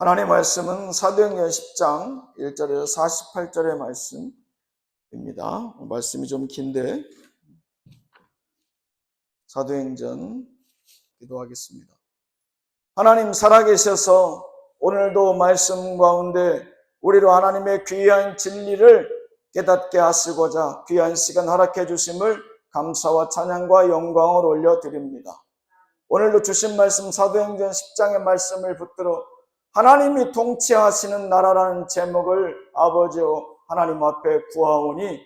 하나님의 말씀은 사도행전 10장 1절에서 48절의 말씀입니다. 말씀이 좀 긴데 사도행전 기도하겠습니다. 하나님 살아계셔서 오늘도 말씀 가운데 우리로 하나님의 귀한 진리를 깨닫게 하시고자 귀한 시간 허락해 주심을 감사와 찬양과 영광을 올려드립니다. 오늘도 주신 말씀 사도행전 10장의 말씀을 붙들어 하나님이 통치하시는 나라라는 제목을 아버지여 하나님 앞에 구하오니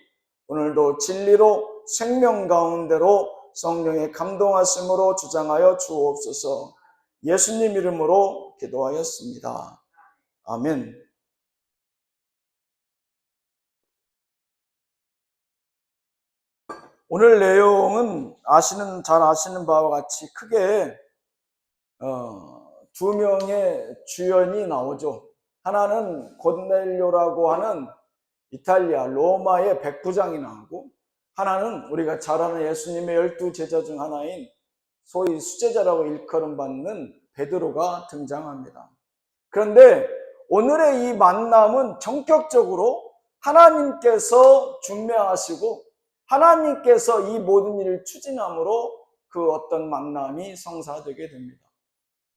오늘도 진리로 생명 가운데로 성령의 감동하심으로 주장하여 주옵소서. 예수님 이름으로 기도하였습니다. 아멘. 오늘 내용은 잘 아시는 바와 같이 크게 두 명의 주연이 나오죠. 하나는 고넬료라고 하는 이탈리아 로마의 백부장이 나오고, 하나는 우리가 잘 아는 예수님의 12제자 중 하나인 소위 수제자라고 일컬음 받는 베드로가 등장합니다. 그런데 오늘의 이 만남은 전격적으로 하나님께서 중매하시고 하나님께서 이 모든 일을 추진함으로 그 어떤 만남이 성사되게 됩니다.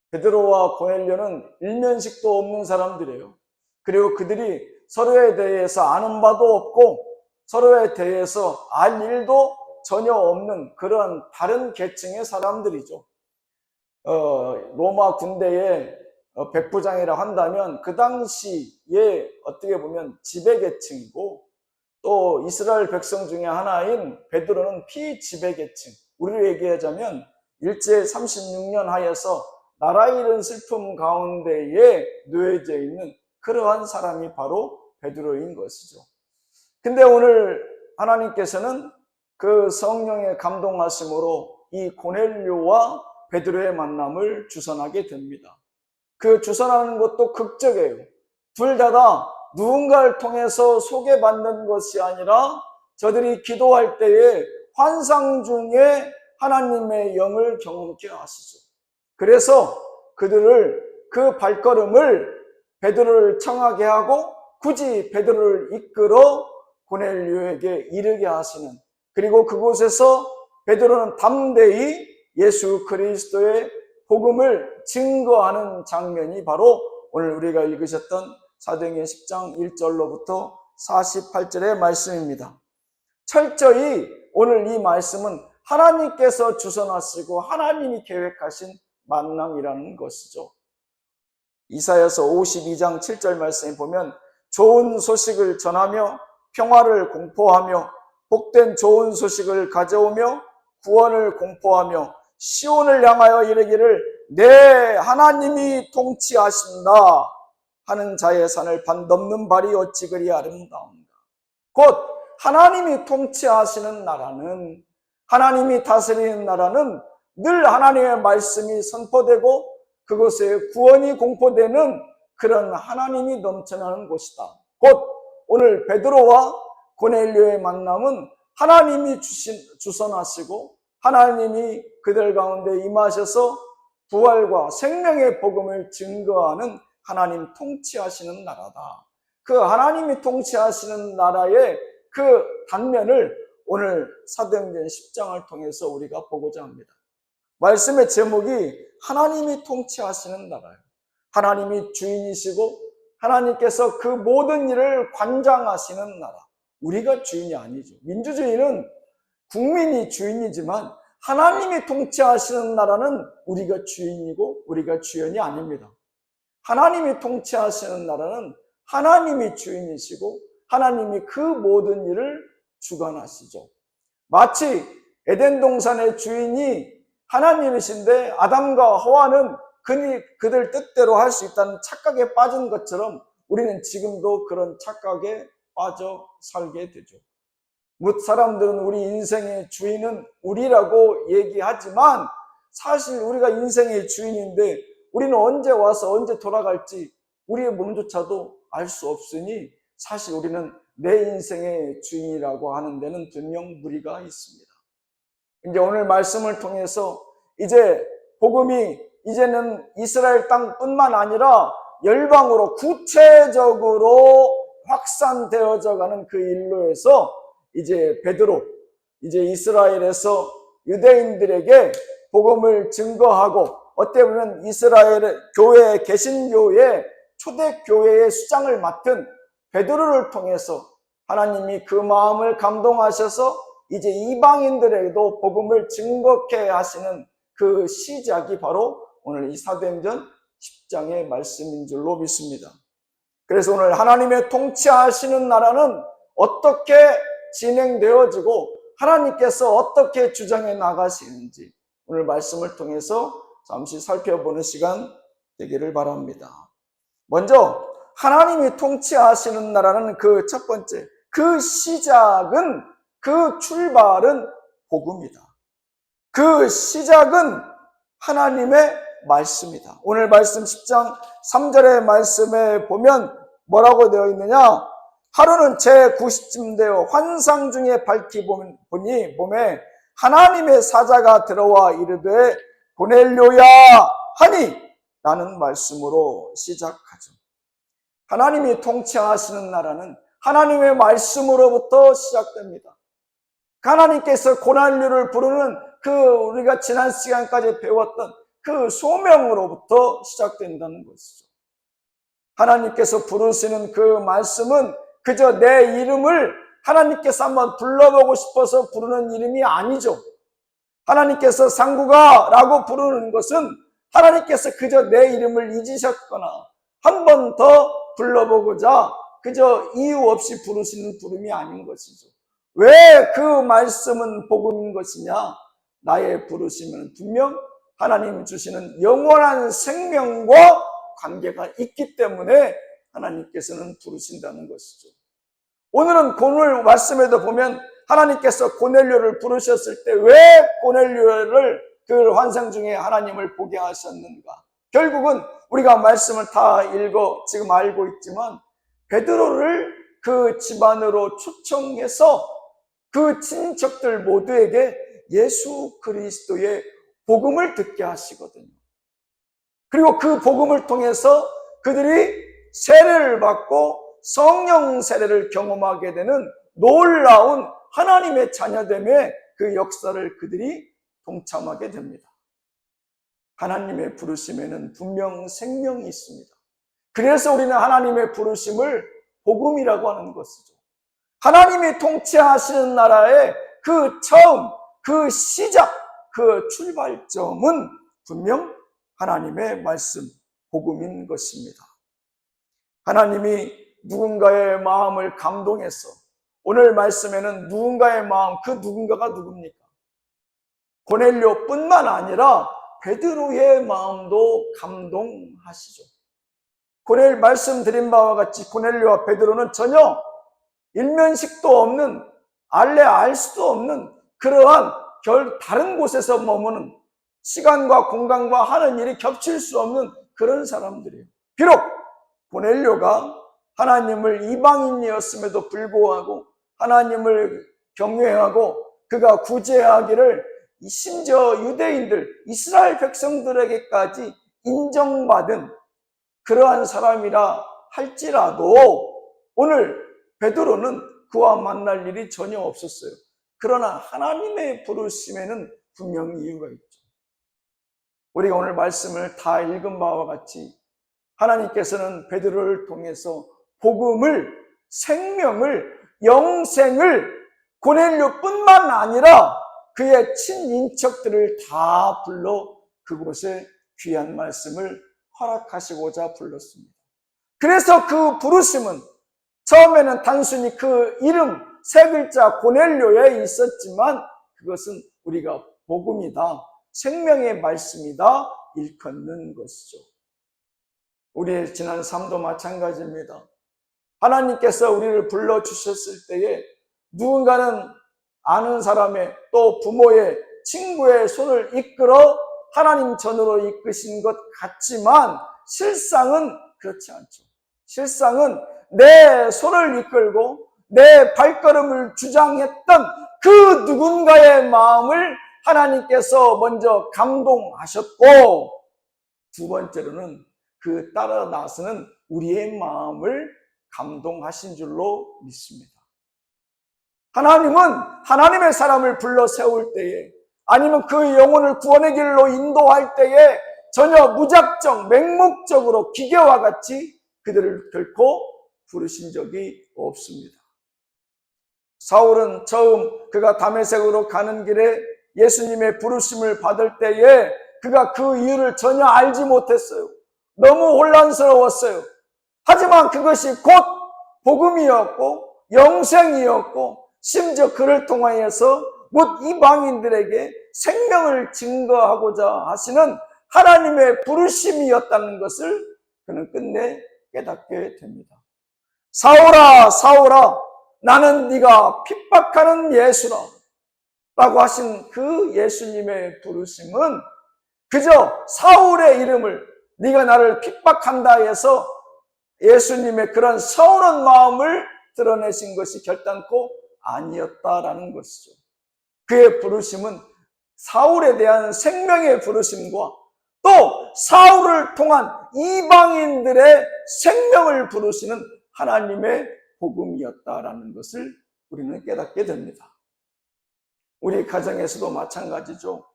베드로와 고넬료는 일면식도 없는 사람들이에요. 그리고 그들이 서로에 대해서 아는 바도 없고 서로에 대해서 알 일도 전혀 없는 그런 다른 계층의 사람들이죠. 로마 군대의 백부장이라 한다면 그 당시에 어떻게 보면 지배계층이고, 또 이스라엘 백성 중에 하나인 베드로는 피지배계층, 우리로 얘기하자면 일제 36년 하에서 나라 잃은 슬픔 가운데에 놓여져 있는 그러한 사람이 바로 베드로인 것이죠. 근데 오늘 하나님께서는 그 성령의 감동하심으로 이 고넬료와 베드로의 만남을 주선하게 됩니다. 그 주선하는 것도 극적이에요. 둘 다 누군가를 통해서 소개받는 것이 아니라 저들이 기도할 때에 환상 중에 하나님의 영을 경험케 하시죠. 그래서 그 발걸음을 베드로를 청하게 하고 굳이 베드로를 이끌어 고넬료에게 이르게 하시는, 그리고 그곳에서 베드로는 담대히 예수 그리스도의 복음을 증거하는 장면이 바로 오늘 우리가 읽으셨던 사도행전 10장 1절로부터 48절의 말씀입니다. 철저히 오늘 이 말씀은 하나님께서 주선하시고 하나님이 계획하신 만남이라는 것이죠. 이사야서 52장 7절 말씀에 보면 좋은 소식을 전하며 평화를 공포하며 복된 좋은 소식을 가져오며 구원을 공포하며 시온을 향하여 이르기를 내 하나님이 통치하신다 하는 자의 산을 반 넘는 발이 어찌 그리 아름다운가. 곧 하나님이 통치하시는 나라는, 하나님이 다스리는 나라는 늘 하나님의 말씀이 선포되고 그곳에 구원이 공포되는 그런 하나님이 넘쳐나는 곳이다. 곧 오늘 베드로와 고넬료의 만남은 하나님이 주선하시고 하나님이 그들 가운데 임하셔서 부활과 생명의 복음을 증거하는 하나님 통치하시는 나라다. 그 하나님이 통치하시는 나라의 그 단면을 오늘 사도행전 10장을 통해서 우리가 보고자 합니다. 말씀의 제목이 하나님이 통치하시는 나라예요. 하나님이 주인이시고 하나님께서 그 모든 일을 관장하시는 나라. 우리가 주인이 아니죠. 민주주의는 국민이 주인이지만 하나님이 통치하시는 나라는 우리가 주인이고 우리가 주연이 아닙니다. 하나님이 통치하시는 나라는 하나님이 주인이시고 하나님이 그 모든 일을 주관하시죠. 마치 에덴 동산의 주인이 하나님이신데 아담과 하와는 그들 뜻대로 할 수 있다는 착각에 빠진 것처럼 우리는 지금도 그런 착각에 빠져 살게 되죠. 사람들은 우리 인생의 주인은 우리라고 얘기하지만 사실 우리가 인생의 주인인데 우리는 언제 와서 언제 돌아갈지 우리의 몸조차도 알 수 없으니 사실 우리는 내 인생의 주인이라고 하는 데는 분명 무리가 있습니다. 이제 오늘 말씀을 통해서 이제 복음이 이제는 이스라엘 땅뿐만 아니라 열방으로 구체적으로 확산되어져 가는 그 일로에서 이제 베드로, 이제 이스라엘에서 유대인들에게 복음을 증거하고 어떻게 보면 이스라엘 교회, 개신교회, 초대교회의 수장을 맡은 베드로를 통해서 하나님이 그 마음을 감동하셔서 이제 이방인들에게도 복음을 증거케 하시는 그 시작이 바로 오늘 이 사도행전 10장의 말씀인 줄로 믿습니다. 그래서 오늘 하나님의 통치하시는 나라는 어떻게 진행되어지고 하나님께서 어떻게 주장해 나가시는지 오늘 말씀을 통해서 잠시 살펴보는 시간 되기를 바랍니다. 먼저 하나님이 통치하시는 나라는 그 첫 번째, 그 시작은, 그 출발은 복음이다. 그 시작은 하나님의 말씀이다. 오늘 말씀 10장 3절의 말씀에 보면 뭐라고 되어 있느냐? 하루는 제9시쯤 되어 환상 중에 밝히 보니 몸에 하나님의 사자가 들어와 이르되 고넬료야 하니 라는 말씀으로 시작하죠. 하나님이 통치하시는 나라는 하나님의 말씀으로부터 시작됩니다. 하나님께서 고넬료를 부르는 그 우리가 지난 시간까지 배웠던 그 소명으로부터 시작된다는 것이죠. 하나님께서 부르시는 그 말씀은 그저 내 이름을 하나님께서 한번 불러보고 싶어서 부르는 이름이 아니죠. 하나님께서 상구가 라고 부르는 것은 하나님께서 그저 내 이름을 잊으셨거나 한 번 더 불러보고자 그저 이유 없이 부르시는 부름이 아닌 것이죠. 왜 그 말씀은 복음인 것이냐? 나의 부르심은 분명 하나님 주시는 영원한 생명과 관계가 있기 때문에 하나님께서는 부르신다는 것이죠. 오늘은 오늘 말씀에도 보면 하나님께서 고넬료를 부르셨을 때 왜 고넬료를 그 환상 중에 하나님을 보게 하셨는가? 결국은 우리가 말씀을 다 읽어 지금 알고 있지만 베드로를 그 집안으로 초청해서 그 친척들 모두에게 예수 그리스도의 복음을 듣게 하시거든요. 그리고 그 복음을 통해서 그들이 세례를 받고 성령 세례를 경험하게 되는 놀라운 하나님의 자녀됨의 그 역사를 그들이 동참하게 됩니다. 하나님의 부르심에는 분명 생명이 있습니다. 그래서 우리는 하나님의 부르심을 복음이라고 하는 것이죠. 하나님이 통치하시는 나라의 그 처음, 그 시작, 그 출발점은 분명 하나님의 말씀, 복음인 것입니다. 하나님이 누군가의 마음을 감동해서 오늘 말씀에는 누군가의 마음, 그 누군가가 누굽니까? 고넬료뿐만 아니라 베드로의 마음도 감동하시죠. 말씀드린 바와 같이 고넬료와 베드로는 전혀 일면식도 없는, 알 수도 없는 그러한 다른 곳에서 머무는 시간과 공간과 하는 일이 겹칠 수 없는 그런 사람들이에요. 비록 고넬료가 하나님을 이방인이었음에도 불구하고 하나님을 경외하고 그가 구제하기를 심지어 유대인들, 이스라엘 백성들에게까지 인정받은 그러한 사람이라 할지라도 오늘 베드로는 그와 만날 일이 전혀 없었어요. 그러나 하나님의 부르심에는 분명히 이유가 있죠. 우리가 오늘 말씀을 다 읽은 바와 같이 하나님께서는 베드로를 통해서 복음을, 생명을, 영생을 고넬료뿐만 아니라 그의 친인척들을 다 불러 그곳에 귀한 말씀을 허락하시고자 불렀습니다. 그래서 그 부르심은 처음에는 단순히 그 이름 세 글자 고넬료에 있었지만 그것은 우리가 복음이다, 생명의 말씀이다 일컫는 것이죠. 우리의 지난 삶도 마찬가지입니다. 하나님께서 우리를 불러주셨을 때에 누군가는 아는 사람의 또 부모의 친구의 손을 이끌어 하나님 전으로 이끄신 것 같지만 실상은 그렇지 않죠. 실상은 내 손을 이끌고 내 발걸음을 주장했던 그 누군가의 마음을 하나님께서 먼저 감동하셨고 두 번째로는 그 따라 나서는 우리의 마음을 감동하신 줄로 믿습니다. 하나님은 하나님의 사람을 불러 세울 때에, 아니면 그 영혼을 구원의 길로 인도할 때에 전혀 무작정 맹목적으로 기계와 같이 그들을 결코 부르신 적이 없습니다. 사울은 처음 그가 다메섹으로 가는 길에 예수님의 부르심을 받을 때에 그가 그 이유를 전혀 알지 못했어요. 너무 혼란스러웠어요. 하지만 그것이 곧 복음이었고 영생이었고, 심지어 그를 통하여서 곧 이방인들에게 생명을 증거하고자 하시는 하나님의 부르심이었다는 것을 그는 끝내 깨닫게 됩니다. 사울아, 사울아, 나는 네가 핍박하는 예수라 라고 하신 그 예수님의 부르심은 그저 사울의 이름을, 네가 나를 핍박한다 해서 예수님의 그런 서운한 마음을 드러내신 것이 결단코 아니었다라는 것이죠. 그의 부르심은 사울에 대한 생명의 부르심과 또 사울을 통한 이방인들의 생명을 부르시는 하나님의 복음이었다라는 것을 우리는 깨닫게 됩니다. 우리 가정에서도 마찬가지죠.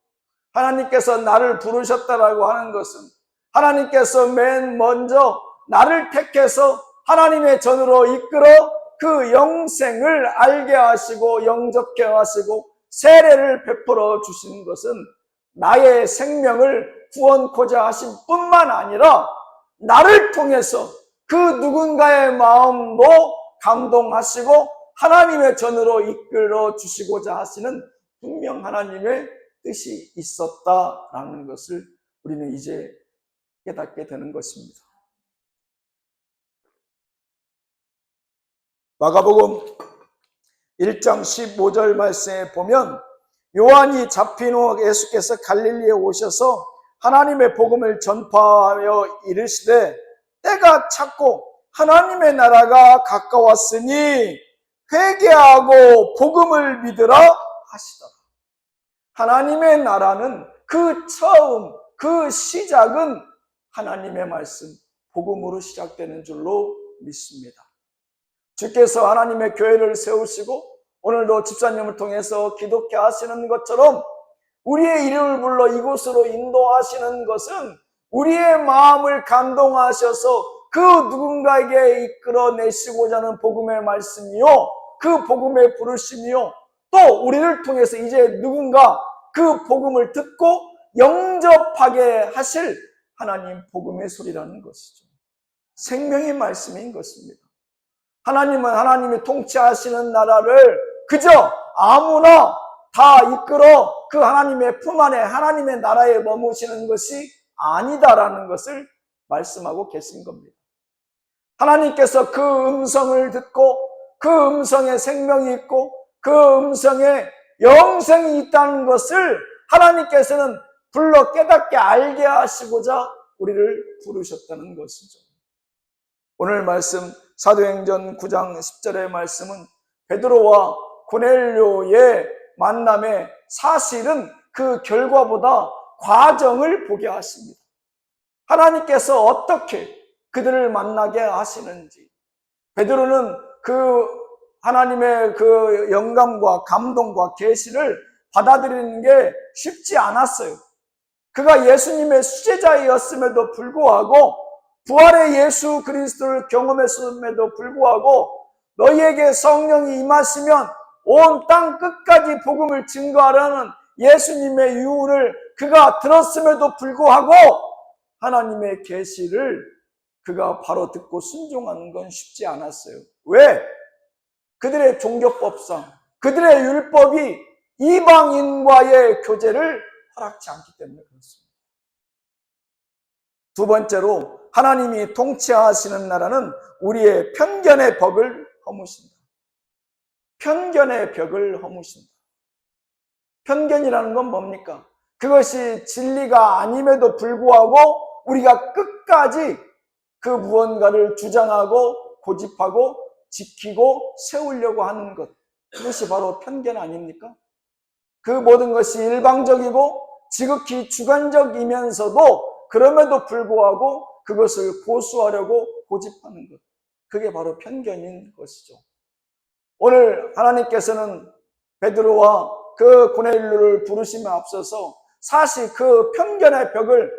하나님께서 나를 부르셨다라고 하는 것은 하나님께서 맨 먼저 나를 택해서 하나님의 전으로 이끌어 그 영생을 알게 하시고 영접케 하시고 세례를 베풀어 주신 것은 나의 생명을 구원코자 하신 뿐만 아니라 나를 통해서 그 누군가의 마음도 감동하시고 하나님의 전으로 이끌어 주시고자 하시는 분명 하나님의 뜻이 있었다라는 것을 우리는 이제 깨닫게 되는 것입니다. 마가복음 1장 15절 말씀에 보면 요한이 잡힌 후 예수께서 갈릴리에 오셔서 하나님의 복음을 전파하여 이르시되 때가 찼고 하나님의 나라가 가까웠으니 회개하고 복음을 믿으라 하시더라. 하나님의 나라는 그 처음, 그 시작은 하나님의 말씀, 복음으로 시작되는 줄로 믿습니다. 주께서 하나님의 교회를 세우시고 오늘도 집사님을 통해서 기독케 하시는 것처럼 우리의 이름을 불러 이곳으로 인도하시는 것은 우리의 마음을 감동하셔서 그 누군가에게 이끌어내시고자 하는 복음의 말씀이요, 그 복음의 부르심이요, 또 우리를 통해서 이제 누군가 그 복음을 듣고 영접하게 하실 하나님 복음의 소리라는 것이죠. 생명의 말씀인 것입니다. 하나님은 하나님이 통치하시는 나라를 그저 아무나 다 이끌어 그 하나님의 품 안에 하나님의 나라에 머무시는 것이 아니다라는 것을 말씀하고 계신 겁니다. 하나님께서 그 음성을 듣고 그 음성에 생명이 있고 그 음성에 영생이 있다는 것을 하나님께서는 불러 깨닫게 알게 하시고자 우리를 부르셨다는 것이죠. 오늘 말씀 사도행전 9장 10절의 말씀은 베드로와 고넬료의 만남의 사실은 그 결과보다 과정을 보게 하십니다. 하나님께서 어떻게 그들을 만나게 하시는지, 베드로는 그 하나님의 그 영감과 감동과 계시를 받아들이는 게 쉽지 않았어요. 그가 예수님의 수제자였음에도 불구하고 부활의 예수 그리스도를 경험했음에도 불구하고 너희에게 성령이 임하시면 온 땅 끝까지 복음을 증거하라는 예수님의 유언을 그가 들었음에도 불구하고 하나님의 계시를 그가 바로 듣고 순종하는 건 쉽지 않았어요. 왜? 그들의 종교법상 그들의 율법이 이방인과의 교제를 허락치 않기 때문에 그렇습니다. 두 번째로 하나님이 통치하시는 나라는 우리의 편견의 벽을 허무신다. 편견의 벽을 허무신다. 편견이라는 건 뭡니까? 그것이 진리가 아님에도 불구하고 우리가 끝까지 그 무언가를 주장하고 고집하고 지키고 세우려고 하는 것, 그것이 바로 편견 아닙니까? 그 모든 것이 일방적이고 지극히 주관적이면서도 그럼에도 불구하고 그것을 고수하려고 고집하는 것. 그게 바로 편견인 것이죠. 오늘 하나님께서는 베드로와 그 고넬료를 부르심에 앞서서 사실 그 편견의 벽을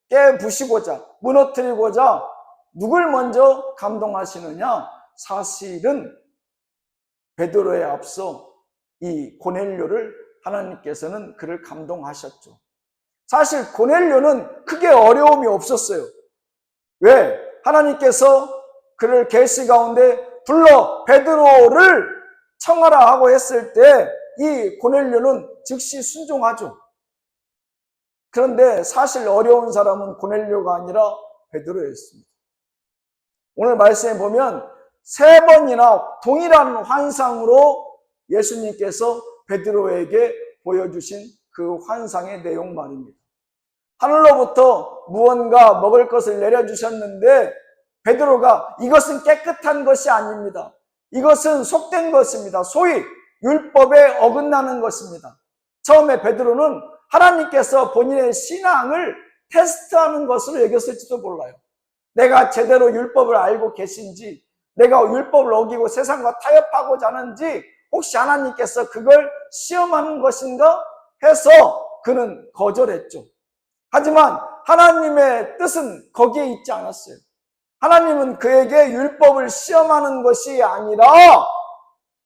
깨부시고자, 무너뜨리고자 누굴 먼저 감동하시느냐? 사실은 베드로에 앞서 이 고넬료를 하나님께서는 그를 감동하셨죠. 사실 고넬료는 크게 어려움이 없었어요. 왜? 하나님께서 그를 계시 가운데 불러 베드로를 청하라 하고 했을 때 이 고넬료는 즉시 순종하죠. 그런데 사실 어려운 사람은 고넬료가 아니라 베드로였습니다. 오늘 말씀에 보면 3번이나 동일한 환상으로 예수님께서 베드로에게 보여주신 그 환상의 내용 말입니다. 하늘로부터 무언가 먹을 것을 내려주셨는데 베드로가 이것은 깨끗한 것이 아닙니다. 이것은 속된 것입니다. 소위 율법에 어긋나는 것입니다. 처음에 베드로는 하나님께서 본인의 신앙을 테스트하는 것으로 여겼을지도 몰라요. 내가 제대로 율법을 알고 계신지, 내가 율법을 어기고 세상과 타협하고자 하는지, 혹시 하나님께서 그걸 시험하는 것인가 해서 그는 거절했죠. 하지만 하나님의 뜻은 거기에 있지 않았어요. 하나님은 그에게 율법을 시험하는 것이 아니라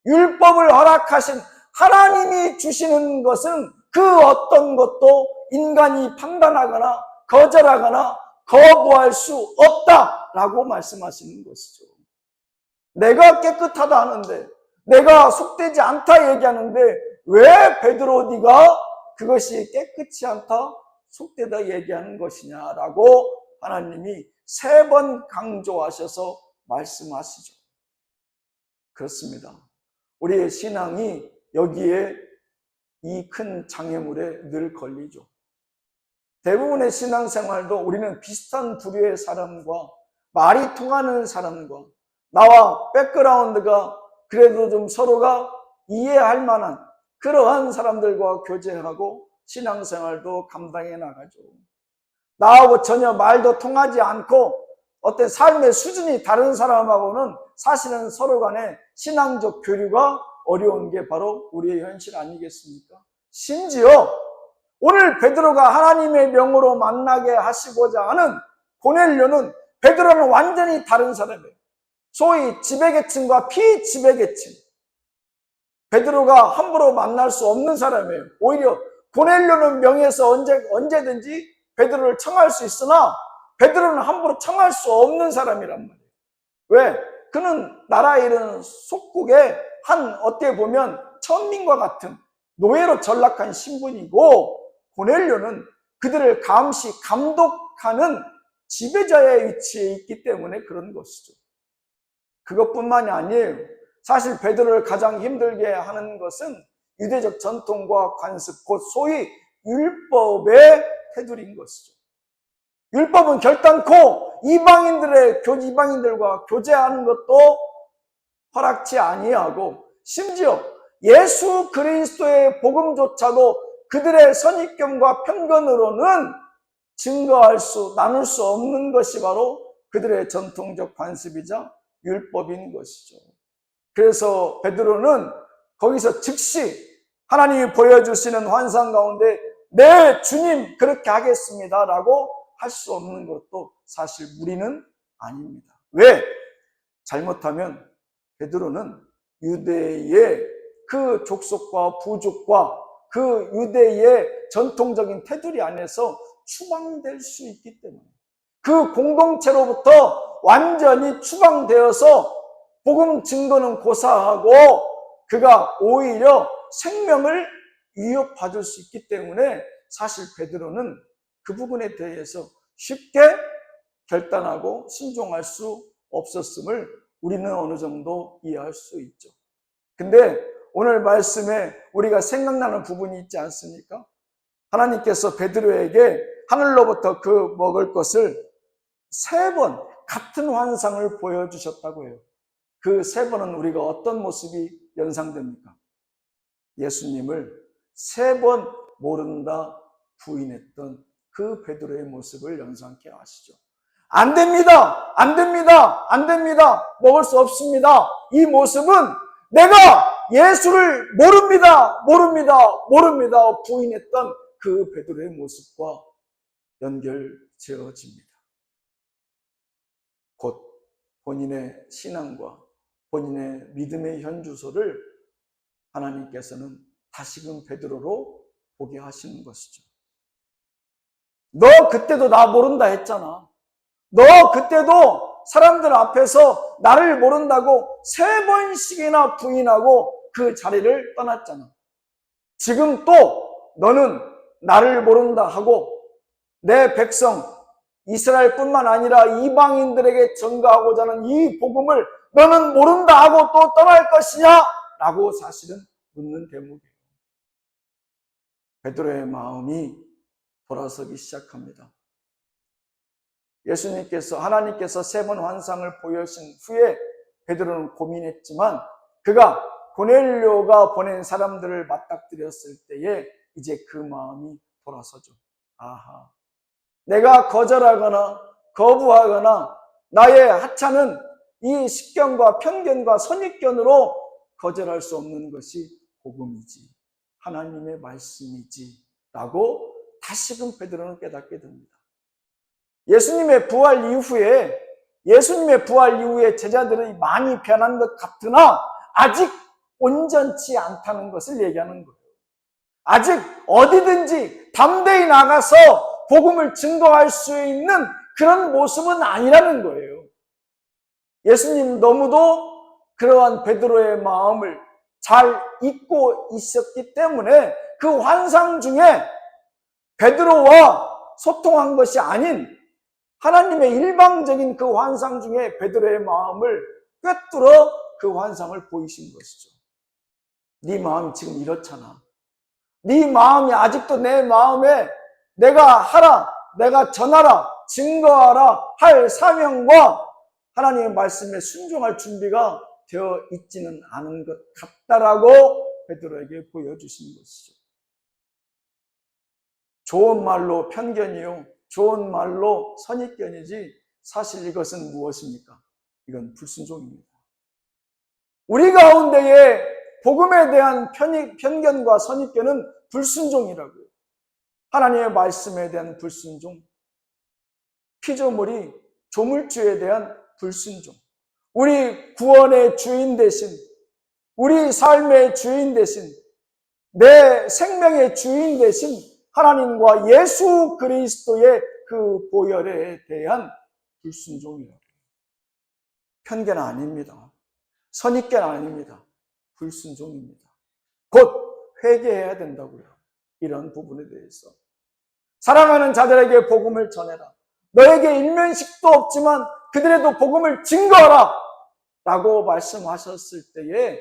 율법을 허락하신 하나님이 주시는 것은 그 어떤 것도 인간이 판단하거나 거절하거나 거부할 수 없다라고 말씀하시는 것이죠. 내가 깨끗하다 하는데, 내가 속되지 않다 얘기하는데 왜 베드로 네가 그것이 깨끗이 않다, 속되다 얘기하는 것이냐라고 하나님이 3번 강조하셔서 말씀하시죠. 그렇습니다. 우리의 신앙이 여기에 이 큰 장애물에 늘 걸리죠. 대부분의 신앙생활도 우리는 비슷한 부류의 사람과 말이 통하는 사람과 나와 백그라운드가 그래도 좀 서로가 이해할 만한 그러한 사람들과 교제하고 신앙생활도 감당해 나가죠. 나하고 전혀 말도 통하지 않고 어떤 삶의 수준이 다른 사람하고는 사실은 서로 간에 신앙적 교류가 어려운 게 바로 우리의 현실 아니겠습니까? 심지어 오늘 베드로가 하나님의 명으로 만나게 하시고자 하는 고넬료는 베드로는 완전히 다른 사람이에요. 소위 지배계층과 피지배계층. 베드로가 함부로 만날 수 없는 사람이에요. 오히려 고넬료는 명예에서 언제든지 베드로를 청할 수 있으나 베드로는 함부로 청할 수 없는 사람이란 말이에요. 왜? 그는 나라에 이르는 속국의 한 어떻게 보면 천민과 같은 노예로 전락한 신분이고 고넬료는 그들을 감시, 감독하는 지배자의 위치에 있기 때문에 그런 것이죠. 그것뿐만이 아니에요. 사실 베드로를 가장 힘들게 하는 것은 유대적 전통과 관습, 곧 소위 율법의 테두리인 것이죠. 율법은 결단코 이방인들과 교제하는 것도 허락치 아니하고 심지어 예수 그리스도의 복음조차도 그들의 선입견과 편견으로는 나눌 수 없는 것이 바로 그들의 전통적 관습이자 율법인 것이죠. 그래서 베드로는 거기서 즉시 하나님이 보여주시는 환상 가운데 네 주님 그렇게 하겠습니다라고 할 수 없는 것도 사실 무리는 아닙니다. 왜? 잘못하면 베드로는 유대의 그 족속과 부족과 그 유대의 전통적인 테두리 안에서 추방될 수 있기 때문에 그 공동체로부터 완전히 추방되어서 복음 증거는 고사하고 그가 오히려 생명을 위협받을 수 있기 때문에 사실 베드로는 그 부분에 대해서 쉽게 결단하고 순종할 수 없었음을 우리는 어느 정도 이해할 수 있죠. 근데 오늘 말씀에 우리가 생각나는 부분이 있지 않습니까? 하나님께서 베드로에게 하늘로부터 그 먹을 것을 3번 같은 환상을 보여주셨다고 해요. 그 3번은 우리가 어떤 모습이 연상됩니까? 예수님을 3번 모른다 부인했던 그 베드로의 모습을 연상케 하시죠. 안 됩니다. 안 됩니다. 안 됩니다. 먹을 수 없습니다. 이 모습은 내가 예수를 모릅니다. 모릅니다. 모릅니다. 부인했던 그 베드로의 모습과 연결지어집니다. 곧 본인의 신앙과 본인의 믿음의 현주소를 하나님께서는 다시금 베드로로 보게 하시는 것이죠. 너 그때도 나 모른다 했잖아. 너 그때도 사람들 앞에서 나를 모른다고 3번씩이나 부인하고 그 자리를 떠났잖아. 지금 또 너는 나를 모른다 하고 내 백성 이스라엘뿐만 아니라 이방인들에게 전가하고자 하는 이 복음을 너는 모른다 하고 또 떠날 것이냐? 라고 사실은 묻는 대목이에요. 베드로의 마음이 돌아서기 시작합니다. 예수님께서 하나님께서 3번 환상을 보여주신 후에 베드로는 고민했지만 그가 고넬료가 보낸 사람들을 맞닥뜨렸을 때에 이제 그 마음이 돌아서죠. 아하, 내가 거절하거나 거부하거나 나의 하찮은 이 식견과 편견과 선입견으로 거절할 수 없는 것이 복음이지, 하나님의 말씀이지 라고 다시금 베드로는 깨닫게 됩니다. 예수님의 부활 이후에 제자들이 많이 변한 것 같으나 아직 온전치 않다는 것을 얘기하는 거예요. 아직 어디든지 담대히 나가서 복음을 증거할 수 있는 그런 모습은 아니라는 거예요. 예수님 너무도 그러한 베드로의 마음을 잘 잊고 있었기 때문에 그 환상 중에 베드로와 소통한 것이 아닌 하나님의 일방적인 그 환상 중에 베드로의 마음을 꿰뚫어 그 환상을 보이신 것이죠. 네 마음이 지금 이렇잖아. 네 마음이 아직도 내 마음에 내가 하라, 내가 전하라, 증거하라 할 사명과 하나님의 말씀에 순종할 준비가 되어 있지는 않은 것 같다라고 베드로에게 보여주신 것이죠. 좋은 말로 편견이요, 좋은 말로 선입견이지 사실 이것은 무엇입니까? 이건 불순종입니다. 우리 가운데에 복음에 대한 편견과 선입견은 불순종이라고요. 하나님의 말씀에 대한 불순종, 피조물이 조물주에 대한 불순종, 우리 구원의 주인 대신, 우리 삶의 주인 대신, 내 생명의 주인 대신 하나님과 예수 그리스도의 그 보혈에 대한 불순종이라고요. 편견 아닙니다. 선입견 아닙니다. 불순종입니다. 곧 회개해야 된다고요. 이런 부분에 대해서. 사랑하는 자들에게 복음을 전해라. 너에게 일면식도 없지만 그들에도 복음을 증거하라. 라고 말씀하셨을 때에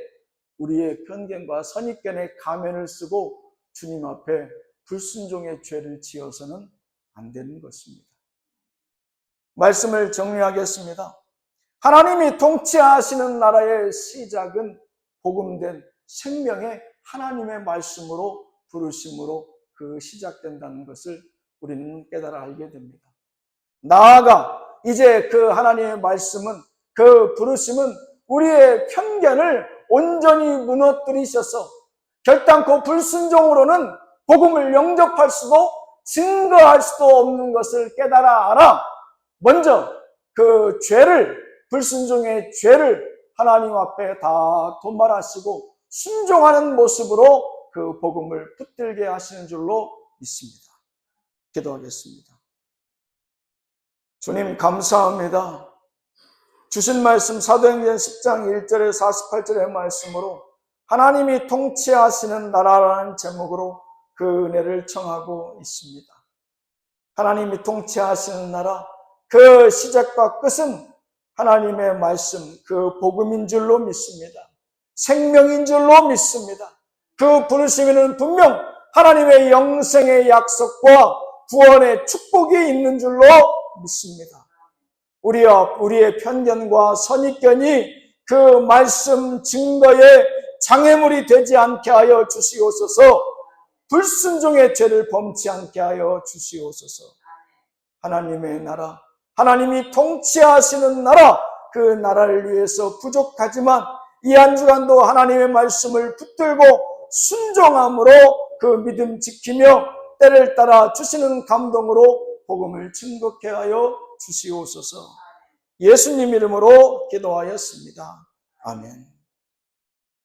우리의 편견과 선입견의 가면을 쓰고 주님 앞에 불순종의 죄를 지어서는 안 되는 것입니다. 말씀을 정리하겠습니다. 하나님이 통치하시는 나라의 시작은 복음된 생명의 하나님의 말씀으로 부르심으로 그 시작된다는 것을 우리는 깨달아 알게 됩니다. 나아가 이제 그 하나님의 말씀은, 그 부르심은 우리의 편견을 온전히 무너뜨리셔서 결단코 불순종으로는 복음을 영접할 수도 증거할 수도 없는 것을 깨달아 알아 먼저 그 죄를, 불순종의 죄를 하나님 앞에 다 도말하시고 순종하는 모습으로 그 복음을 붙들게 하시는 줄로 믿습니다. 기도하겠습니다. 주님 감사합니다. 주신 말씀 사도행전 10장 1절에 48절의 말씀으로 하나님이 통치하시는 나라라는 제목으로 그 은혜를 청하고 있습니다. 하나님이 통치하시는 나라, 그 시작과 끝은 하나님의 말씀, 그 복음인 줄로 믿습니다. 생명인 줄로 믿습니다. 그 부르심에는 분명 하나님의 영생의 약속과 구원의 축복이 있는 줄로 믿습니다. 우리의 편견과 선입견이 그 말씀 증거에 장애물이 되지 않게 하여 주시옵소서. 불순종의 죄를 범치 않게 하여 주시옵소서. 하나님의 나라, 하나님이 통치하시는 나라, 그 나라를 위해서 부족하지만 이 한 주간도 하나님의 말씀을 붙들고 순종함으로 그 믿음 지키며 때를 따라 주시는 감동으로 복음을 증거케 하여 주시옵소서. 예수님 이름으로 기도하였습니다. 아멘.